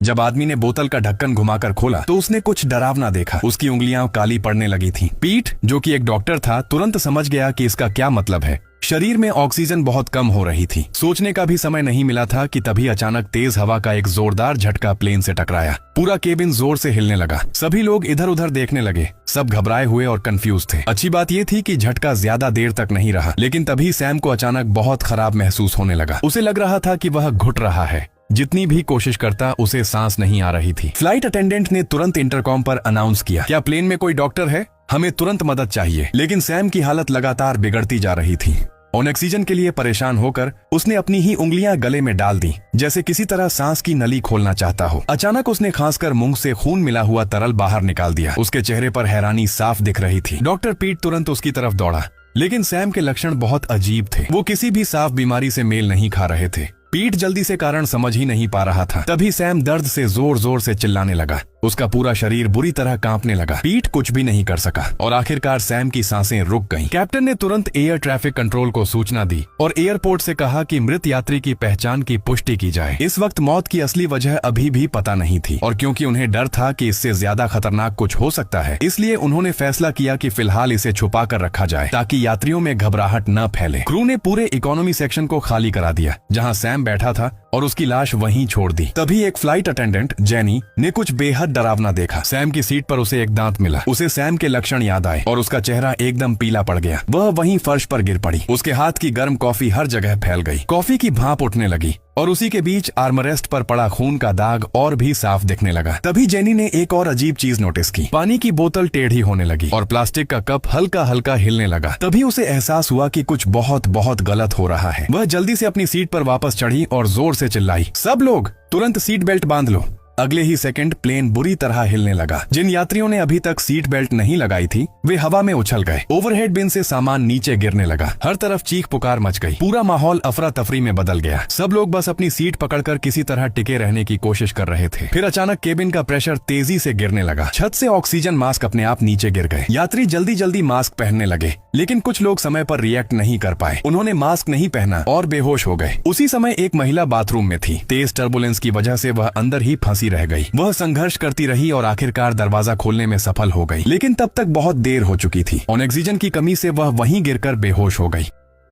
जब आदमी ने बोतल का ढक्कन घुमाकर खोला तो उसने कुछ डरावना देखा। उसकी उंगलियां काली पड़ने लगी थीं। पीट, जो कि एक डॉक्टर था, तुरंत समझ गया कि इसका क्या मतलब है। शरीर में ऑक्सीजन बहुत कम हो रही थी। सोचने का भी समय नहीं मिला था कि तभी अचानक तेज हवा का एक जोरदार झटका प्लेन से टकराया। पूरा केबिन जोर से हिलने लगा। सभी लोग इधर उधर देखने लगे। सब घबराए हुए और कंफ्यूज थे। अच्छी बात यह थी कि झटका ज्यादा देर तक नहीं रहा, लेकिन तभी सैम को अचानक बहुत खराब महसूस होने लगा। उसे लग रहा था कि वह घुट रहा है। जितनी भी कोशिश करता उसे सांस नहीं आ रही थी। फ्लाइट अटेंडेंट ने तुरंत इंटरकॉम पर अनाउंस किया, क्या प्लेन में कोई डॉक्टर है? हमें तुरंत मदद चाहिए। लेकिन सैम की हालत लगातार बिगड़ती जा रही थी। ऑक्सीजन के लिए परेशान होकर उसने अपनी ही उंगलियां गले में डाल दी, जैसे किसी तरह सांस की नली खोलना चाहता हो। अचानक उसने खांसकर मुंह से खून मिला हुआ तरल बाहर निकाल दिया। उसके चेहरे पर हैरानी साफ दिख रही थी। डॉक्टर पीट तुरंत उसकी तरफ दौड़ा, लेकिन सैम के लक्षण बहुत अजीब थे। वो किसी भी साफ बीमारी से मेल नहीं खा रहे थे। पीट जल्दी से कारण समझ ही नहीं पा रहा था। तभी सैम दर्द से जोर जोर से चिल्लाने लगा। उसका पूरा शरीर बुरी तरह कांपने लगा। पीट कुछ भी नहीं कर सका और आखिरकार सैम की सांसें रुक गईं। कैप्टन ने तुरंत एयर ट्रैफिक कंट्रोल को सूचना दी और एयरपोर्ट से कहा कि मृत यात्री की पहचान की पुष्टि की जाए। इस वक्त मौत की असली वजह अभी भी पता नहीं थी, और क्योंकि उन्हें डर था कि इससे ज्यादा खतरनाक कुछ हो सकता है, इसलिए उन्होंने फैसला किया कि फिलहाल इसे छुपा कर रखा जाए ताकि यात्रियों में घबराहट न फैले। क्रू ने पूरे इकोनॉमी सेक्शन को खाली करा दिया जहाँ सैम बैठा था, और उसकी लाश वहीं छोड़ दी। तभी एक फ्लाइट अटेंडेंट जेनी ने कुछ बेहद डरावना देखा। सैम की सीट पर उसे एक दांत मिला। उसे सैम के लक्षण याद आए और उसका चेहरा एकदम पीला पड़ गया। वह वहीं फर्श पर गिर पड़ी। उसके हाथ की गर्म कॉफी हर जगह फैल गई। कॉफी की भाप उठने लगी और उसी के बीच आर्मरेस्ट पर पड़ा खून का दाग और भी साफ दिखने लगा। तभी जेनी ने एक और अजीब चीज नोटिस की। पानी की बोतल टेढ़ी होने लगी और प्लास्टिक का कप हल्का हल्का हिलने लगा। तभी उसे एहसास हुआ कि कुछ बहुत बहुत गलत हो रहा है। वह जल्दी से अपनी सीट पर वापस चढ़ी और जोर से चिल्लाई, सब लोग तुरंत सीट बेल्ट बांध लो। अगले ही सेकंड प्लेन बुरी तरह हिलने लगा। जिन यात्रियों ने अभी तक सीट बेल्ट नहीं लगाई थी वे हवा में उछल गए। ओवरहेड बिन से सामान नीचे गिरने लगा। हर तरफ चीख पुकार मच गई। पूरा माहौल अफरा तफरी में बदल गया। सब लोग बस अपनी सीट पकड़कर किसी तरह टिके रहने की कोशिश कर रहे थे। फिर अचानक केबिन का प्रेशर तेजी से गिरने लगा। छत से ऑक्सीजन मास्क अपने आप नीचे गिर गए। यात्री जल्दी जल्दी मास्क पहनने लगे, लेकिन कुछ लोग समय पर रिएक्ट नहीं कर पाए। उन्होंने मास्क नहीं पहना और बेहोश हो गए। उसी समय एक महिला बाथरूम में थी। तेज टर्बुलेंस की वजह से वह अंदर ही फंसी रह गई। वह संघर्ष करती रही और आखिरकार दरवाजा खोलने में सफल हो गई, लेकिन तब तक बहुत देर हो चुकी थी। ऑक्सीजन की कमी से वह वहीं गिरकर बेहोश हो गई।